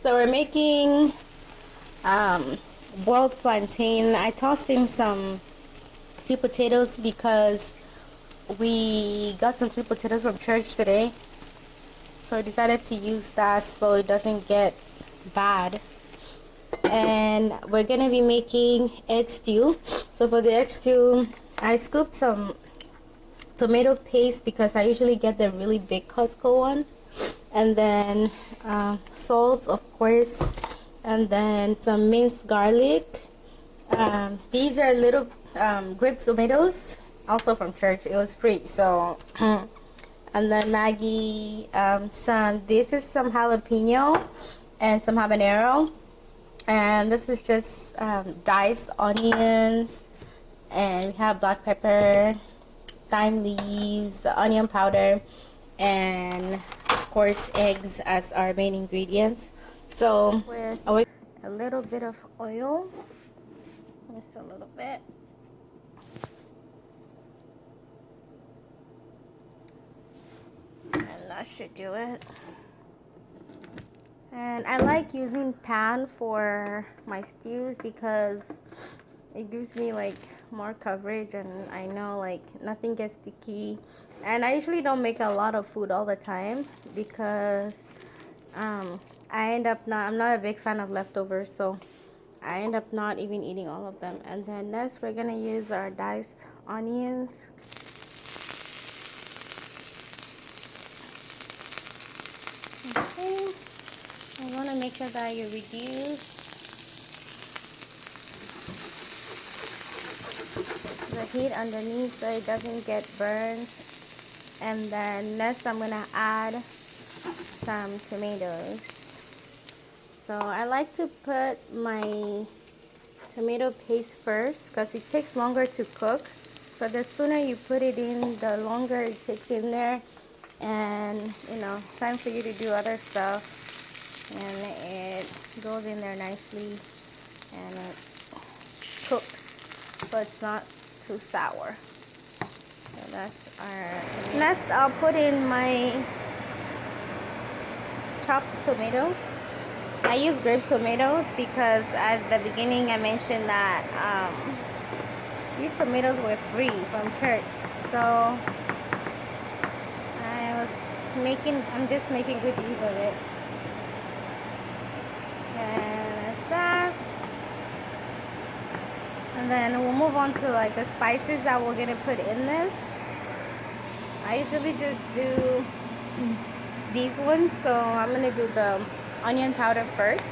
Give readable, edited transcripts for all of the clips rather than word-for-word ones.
So we're making boiled plantain. I tossed in some sweet potatoes because we got some sweet potatoes from church today. So I decided to use that so it doesn't get bad. And we're gonna be making egg stew. So for the egg stew, I scooped some tomato paste because I usually get the really big Costco one, and then salt, of course, and then some minced garlic. These are little grape tomatoes, also from church. It was free, so and then Maggie, this is some jalapeno and some habanero, and this is just diced onions, and we have black pepper, thyme leaves, onion powder, and of course eggs as our main ingredients. So with a little bit of oil, just a little bit. And that should do it. And I like using pan for my stews because it gives me like more coverage, and I know like nothing gets sticky. And I usually don't make a lot of food all the time because I end up I'm not a big fan of leftovers, so I end up not even eating all of them. And then next we're gonna use our diced onions. Okay, I want to make sure that you reduce the heat underneath so it doesn't get burned. And then next I'm gonna add some tomatoes. So I like to put my tomato paste first because it takes longer to cook. So the sooner you put it in, the longer it takes in there, and you know, time for you to do other stuff, and it goes in there nicely and it cooks so it's not too sour. So that's our next. I'll put in my chopped tomatoes. I use grape tomatoes because at the beginning I mentioned that these tomatoes were free from church, so I'm just making good use of it. And that's that. And then we'll move on to like the spices that we're gonna put in this. I usually just do these ones, so I'm gonna do the onion powder first.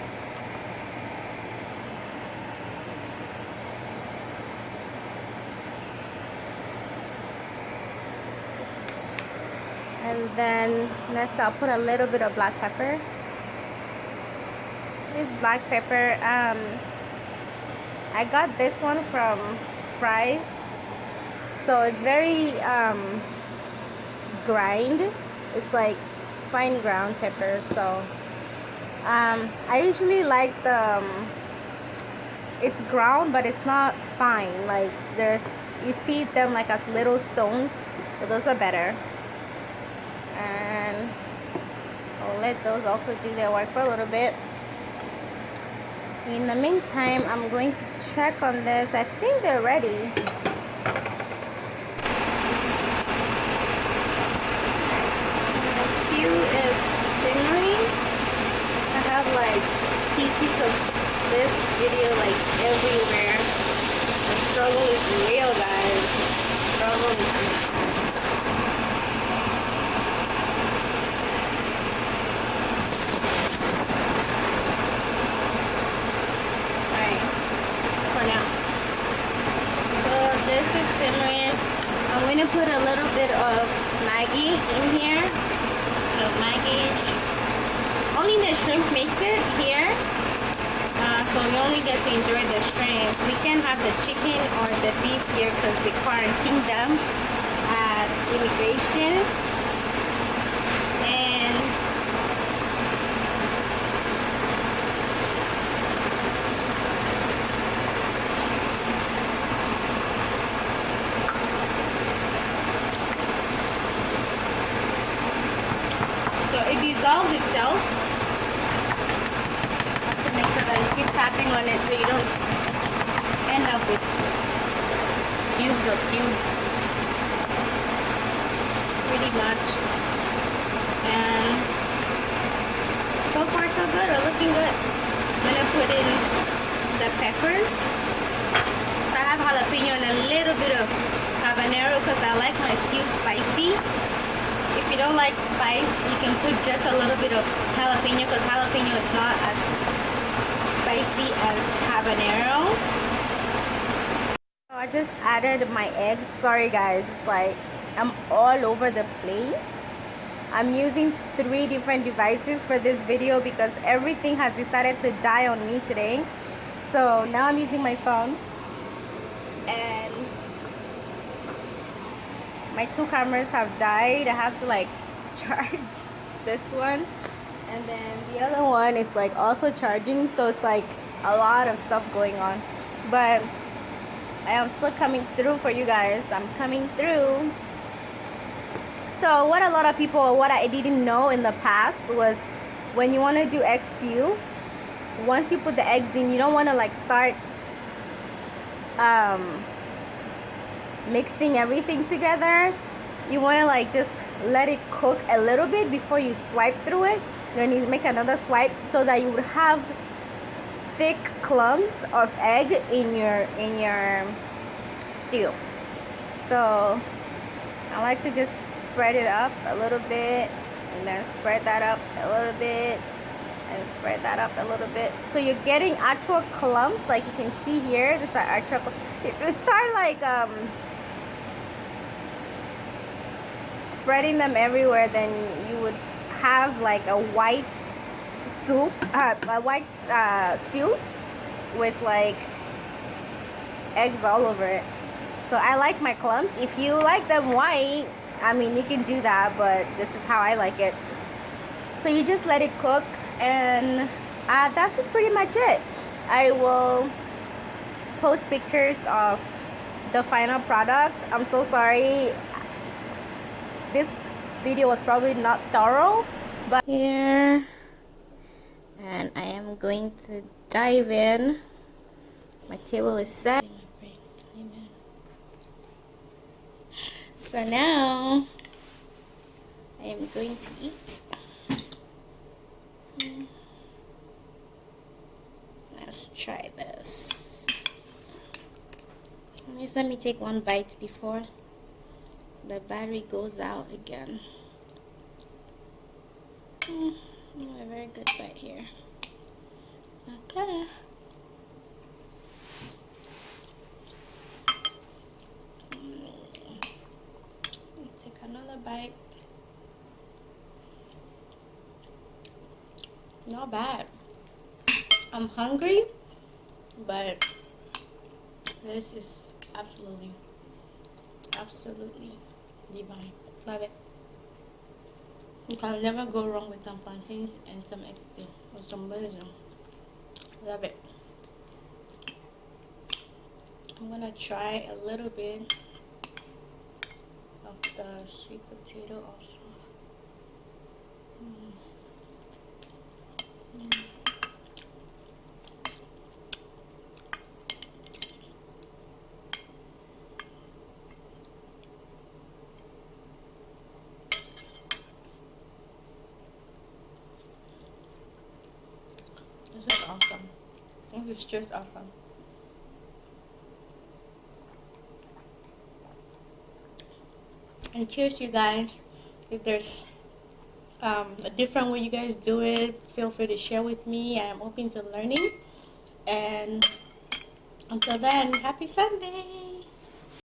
And then next I'll put a little bit of black pepper. This black pepper, I got this one from Fry's, so it's very grind. It's like fine ground pepper. So I usually like it's ground, but it's not fine. Like you see them like as little stones, so those are better. And I'll let those also do their work for a little bit. In the meantime, I'm going to check on this. I think they're ready. The stew is simmering. I have like pieces of this video like everywhere. The struggle is real, guys. The struggle is real. This is simmering. I'm going to put a little bit of Maggie in here. So Maggie, only the shrimp makes it here. So we only get to enjoy the shrimp. We can have the chicken or the beef here because we quarantine them at immigration. And it dissolves itself. keep tapping on it so you don't end up with cubes of cubes. Pretty much. And so far so good, or looking good. I'm gonna put in the peppers. So I have jalapeno and a little bit of habanero because I like my stew spicy. If you don't like spice, you can put just a little bit of jalapeno because jalapeno is not as spicy as habanero. So I just added my eggs. Sorry guys, it's like I'm all over the place. I'm using 3 different devices for this video because everything has decided to die on me today. So now I'm using my phone, and my 2 cameras have died. I have to like charge this one, and then the other one is like also charging, so it's like a lot of stuff going on, but I am still coming through for you guys. I'm coming through. So what a lot of people, what I didn't know in the past was when you want to do egg stew, once you put the eggs in, you don't want to like start mixing everything together. You want to like just let it cook a little bit before you swipe through it. Then you make another swipe so that you would have thick clumps of egg in your stew. So I like to just spread it up a little bit, and then spread that up a little bit, and spread that up a little bit, so you're getting actual clumps. Like you can see here, this is actual. If you start like spreading them everywhere, then you would have like a white soup, a white stew with like eggs all over it. So I like my clumps. If you like them white, I mean, you can do that, but this is how I like it. So you just let it cook, and that's just pretty much it. I will post pictures of the final product. I'm so sorry. This video was probably not thorough, but here, and I am going to dive in. My table is set. Amen. So now I am going to eat. Let's try this. At least let me take one bite before the battery goes out again. Not a very good bite here. Okay. Take another bite. Not bad. I'm hungry, but this is absolutely divine. Love it. You can never go wrong with some plantains and some egg stew or some basil. Love it. I'm gonna try a little bit of the sweet potato also. This is awesome. This is just awesome. And cheers, you guys. If there's a different way you guys do it, feel free to share with me. I am open to learning. And until then, happy Sunday.